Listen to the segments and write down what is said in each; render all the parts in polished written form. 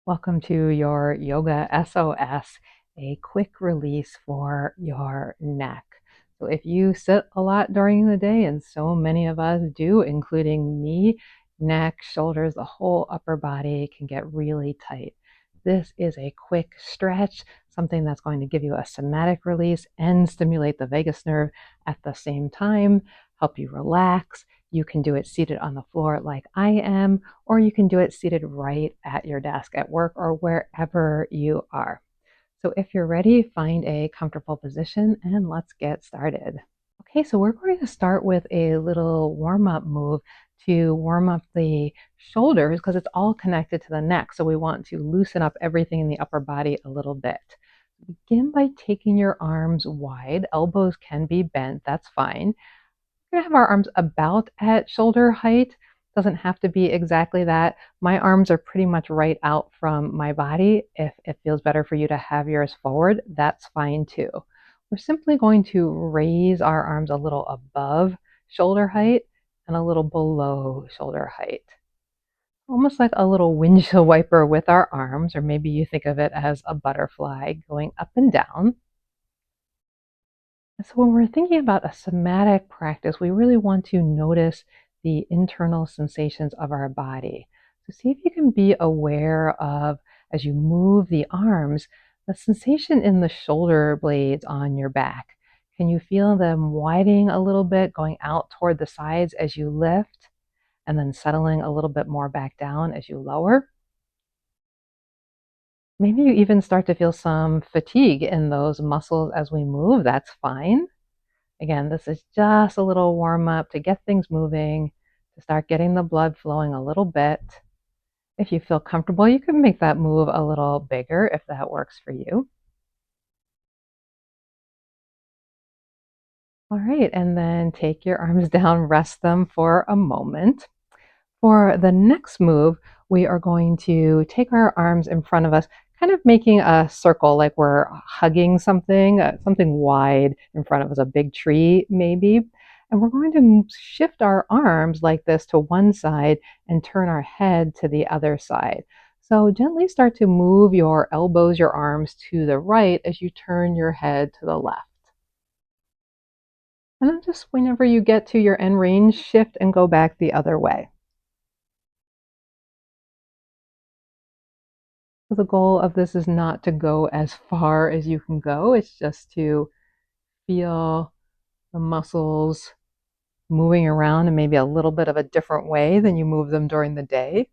Welcome to your Yoga SOS, a quick release for your neck. So, if you sit a lot during the day, and so many of us do, including me, neck, shoulders, the whole upper body can get really tight. This is a quick stretch, something that's going to give you a somatic release and stimulate the vagus nerve at the same time, help you relax. You can do it seated on the floor like I am, or you can do it seated right at your desk at work or wherever you are. So if you're ready, find a comfortable position and let's get started. Okay, so we're going to start with a little warm up move to warm up the shoulders because it's all connected to the neck. So we want to loosen up everything in the upper body a little bit. Begin by taking your arms wide. Elbows can be bent, that's fine. We're gonna have our arms about at shoulder height. Doesn't have to be exactly that. My arms are pretty much right out from my body. If it feels better for you to have yours forward, that's fine too. We're simply going to raise our arms a little above shoulder height and a little below shoulder height. Almost like a little windshield wiper with our arms, or maybe you think of it as a butterfly going up and down. So when we're thinking about a somatic practice, we really want to notice the internal sensations of our body. So see if you can be aware of, as you move the arms, the sensation in the shoulder blades on your back. Can you feel them widening a little bit, going out toward the sides as you lift, and then settling a little bit more back down as you lower? Maybe you even start to feel some fatigue in those muscles as we move. That's fine. Again, this is just a little warm up to get things moving, to start getting the blood flowing a little bit. If you feel comfortable, you can make that move a little bigger if that works for you. All right, and then take your arms down, rest them for a moment. For the next move, we are going to take our arms in front of us, kind of making a circle like we're hugging something, something wide in front of us, a big tree maybe. And we're going to shift our arms like this to one side and turn our head to the other side. So gently start to move your elbows, your arms to the right as you turn your head to the left. And then just whenever you get to your end range, shift and go back the other way. So the goal of this is not to go as far as you can go. It's just to feel the muscles moving around in maybe a little bit of a different way than you move them during the day.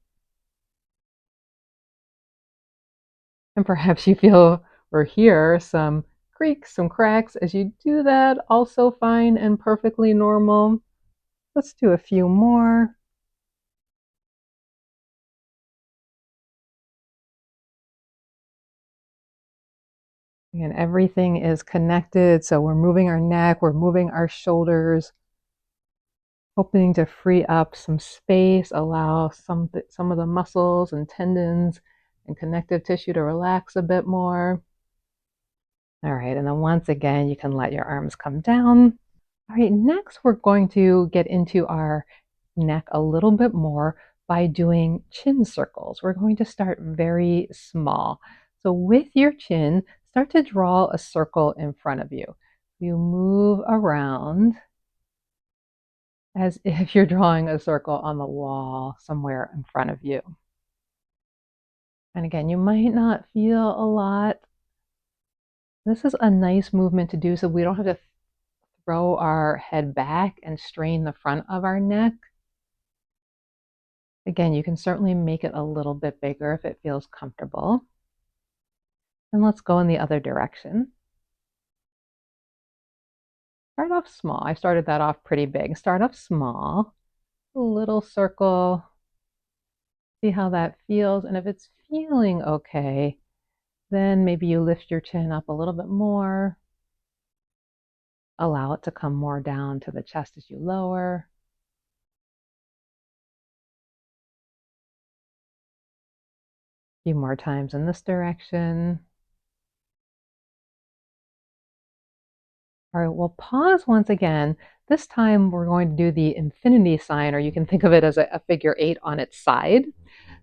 And perhaps you feel or hear some creaks, some cracks as you do that. Also fine and perfectly normal. Let's do a few more. Again, everything is connected. So we're moving our neck, we're moving our shoulders, hoping to free up some space, allow some of the muscles and tendons and connective tissue to relax a bit more. All right, and then once again, you can let your arms come down. All right, next we're going to get into our neck a little bit more by doing chin circles. We're going to start very small. So with your chin, start to draw a circle in front of you. You move around as if you're drawing a circle on the wall somewhere in front of you. And again, you might not feel a lot. This is a nice movement to do so we don't have to throw our head back and strain the front of our neck. Again, you can certainly make it a little bit bigger if it feels comfortable. And let's go in the other direction. Start off small. I started that off pretty big. Start off small, a little circle. See how that feels. And if it's feeling okay, then maybe you lift your chin up a little bit more. Allow it to come more down to the chest as you lower. A few more times in this direction. All right, we'll pause once again. This time we're going to do the infinity sign, or you can think of it as a figure 8 on its side.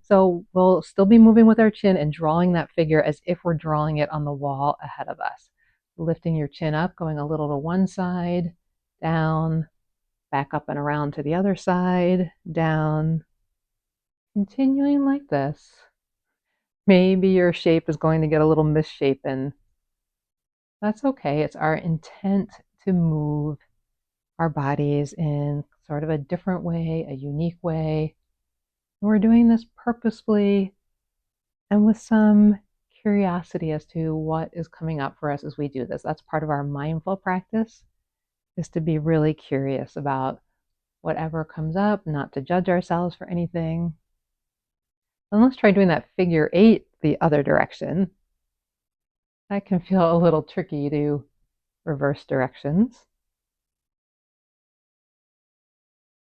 So we'll still be moving with our chin and drawing that figure as if we're drawing it on the wall ahead of us. Lifting your chin up, going a little to one side, down, back up and around to the other side, down, continuing like this. Maybe your shape is going to get a little misshapen. That's okay. It's our intent to move our bodies in sort of a different way, a unique way. And we're doing this purposefully and with some curiosity as to what is coming up for us as we do this. That's part of our mindful practice, is to be really curious about whatever comes up, not to judge ourselves for anything. And let's try doing that figure 8 the other direction. That can feel a little tricky to reverse directions.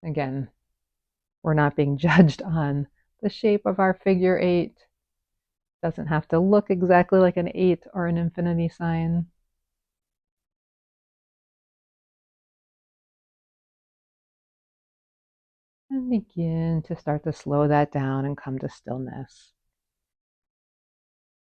Again, we're not being judged on the shape of our figure 8. It doesn't have to look exactly like an 8 or an infinity sign. And begin to start to slow that down and come to stillness.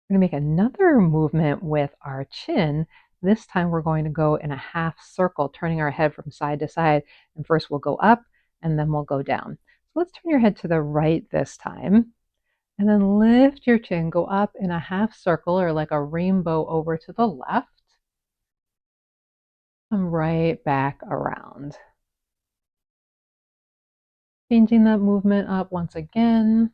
We're going to make another movement with our chin. This time we're going to go in a half circle, turning our head from side to side. And first we'll go up and then we'll go down. So let's turn your head to the right this time. And then lift your chin, go up in a half circle or like a rainbow over to the left. Come right back around. Changing that movement up once again.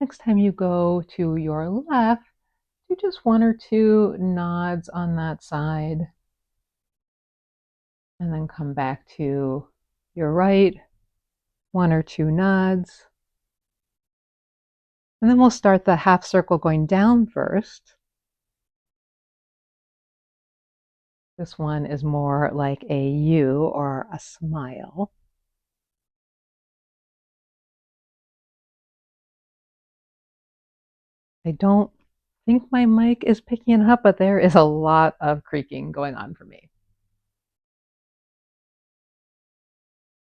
Next time you go to your left, do just 1 or 2 nods on that side. And then come back to your right, 1 or 2 nods. And then we'll start the half circle going down first. This one is more like a U or a smile. I don't think my mic is picking it up, but there is a lot of creaking going on for me.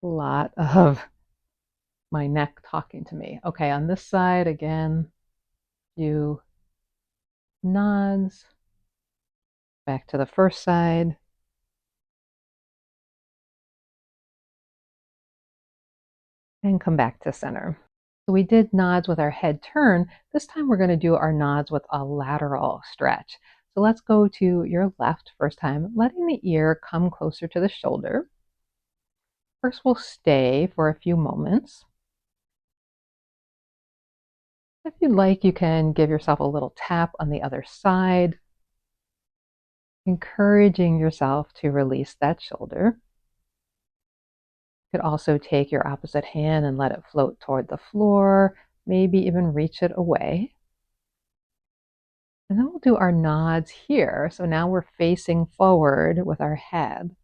A lot of my neck talking to me. Okay, on this side, again, few nods. Back to the first side. And come back to center. So we did nods with our head turn. This time we're going to do our nods with a lateral stretch. So let's go to your left first time, letting the ear come closer to the shoulder. First we'll stay for a few moments. If you'd like, you can give yourself a little tap on the other side, encouraging yourself to release that shoulder. You could also take your opposite hand and let it float toward the floor, maybe even reach it away. And then we'll do our nods here. So now we're facing forward with our head.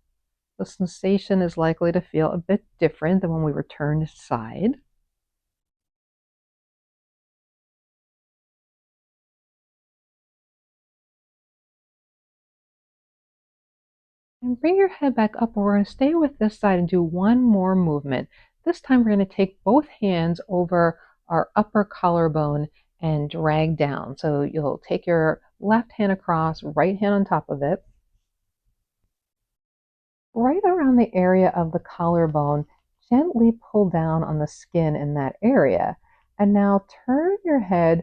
The sensation is likely to feel a bit different than when we were turned aside. And bring your head back up. We're going to stay with this side and do one more movement. This time we're going to take both hands over our upper collarbone and drag down. So you'll take your left hand across, right hand on top of it. Right around the area of the collarbone, gently pull down on the skin in that area. And now turn your head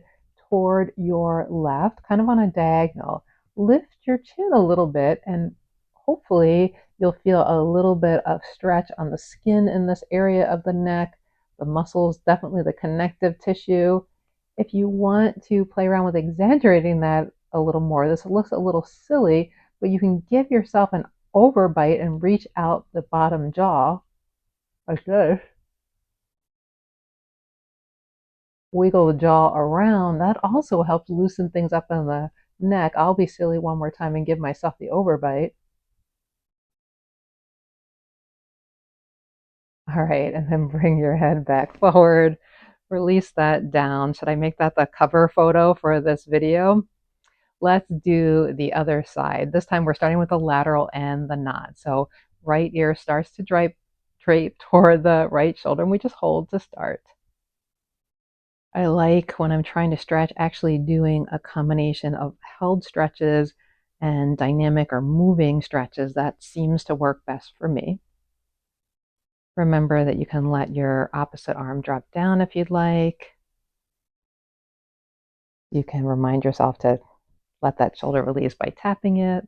toward your left, kind of on a diagonal. Lift your chin a little bit, and hopefully you'll feel a little bit of stretch on the skin in this area of the neck, the muscles, definitely the connective tissue. If you want to play around with exaggerating that a little more, this looks a little silly, but you can give yourself an overbite and reach out the bottom jaw like this. Wiggle the jaw around. That also helps loosen things up in the neck. I'll be silly one more time and give myself the overbite. All right, and then bring your head back forward. Release that down. Should I make that the cover photo for this video? Let's do the other side. This time we're starting with the lateral and the nod. So right ear starts to drape toward the right shoulder, and we just hold to start. I like when I'm trying to stretch, actually doing a combination of held stretches and dynamic or moving stretches. That seems to work best for me. Remember that you can let your opposite arm drop down if you'd like. You can remind yourself to let that shoulder release by tapping it.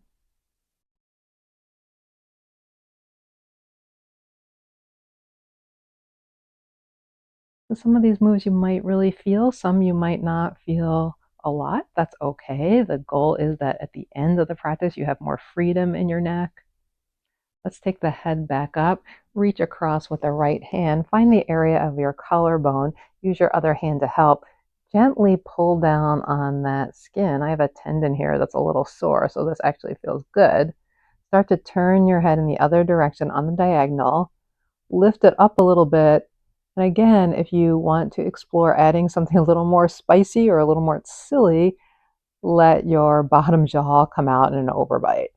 So some of these moves you might really feel, some you might not feel a lot. That's okay. The goal is that at the end of the practice, you have more freedom in your neck. Let's take the head back up, reach across with the right hand, find the area of your collarbone, use your other hand to help. Gently pull down on that skin. I have a tendon here that's a little sore, so this actually feels good. Start to turn your head in the other direction on the diagonal. Lift it up a little bit. And again, if you want to explore adding something a little more spicy or a little more silly, let your bottom jaw come out in an overbite.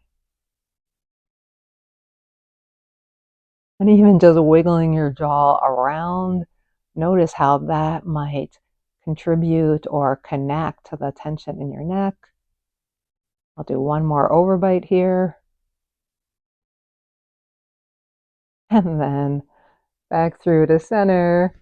And even just wiggling your jaw around, notice how that might contribute or connect to the tension in your neck. I'll do one more overbite here. And then back through to center.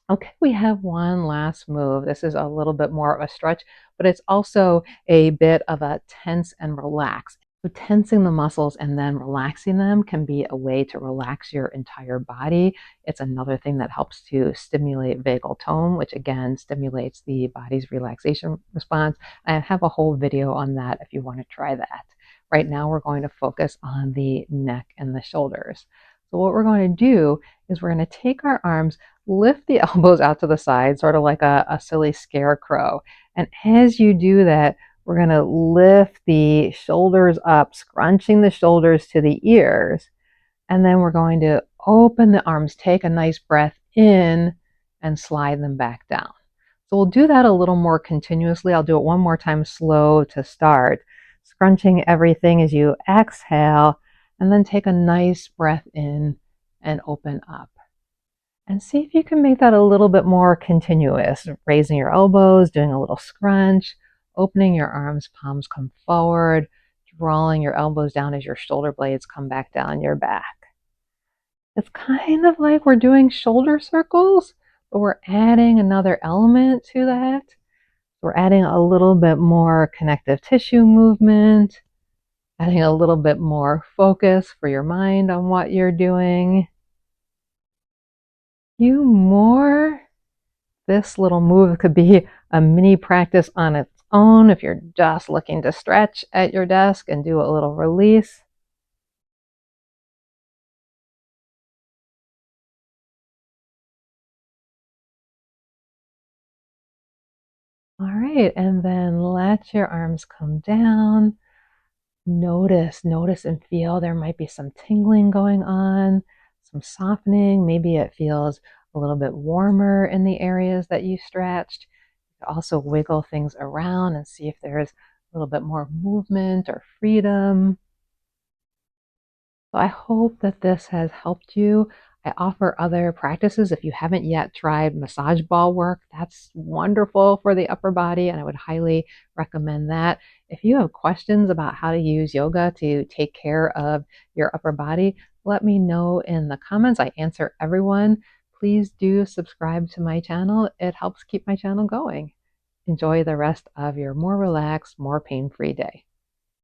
Okay, we have one last move. This is a little bit more of a stretch, but it's also a bit of a tense and relax. So tensing the muscles and then relaxing them can be a way to relax your entire body. It's another thing that helps to stimulate vagal tone, which again stimulates the body's relaxation response. I have a whole video on that if you want to try that. Right now, we're going to focus on the neck and the shoulders. So what we're going to do is we're going to take our arms, lift the elbows out to the side, sort of like a silly scarecrow. And as you do that, we're going to lift the shoulders up, scrunching the shoulders to the ears. And then we're going to open the arms, take a nice breath in, and slide them back down. So we'll do that a little more continuously. I'll do it one more time slow to start. Scrunching everything as you exhale, and then take a nice breath in and open up. And see if you can make that a little bit more continuous, raising your elbows, doing a little scrunch, opening your arms, palms come forward, drawing your elbows down as your shoulder blades come back down your back. It's kind of like we're doing shoulder circles, but we're adding another element to that. We're adding a little bit more connective tissue movement, adding a little bit more focus for your mind on what you're doing. You more. This little move could be a mini practice on its own if you're just looking to stretch at your desk and do a little release. All right, and then let your arms come down. Notice and feel there might be some tingling going on, some softening. Maybe it feels a little bit warmer in the areas that you stretched. You can also wiggle things around and see if there's a little bit more movement or freedom. So I hope that this has helped you. I offer other practices. If you haven't yet tried massage ball work, that's wonderful for the upper body, and I would highly recommend that. If you have questions about how to use yoga to take care of your upper body, let me know in the comments. I answer everyone. Please do subscribe to my channel. It helps keep my channel going. Enjoy the rest of your more relaxed, more pain-free day.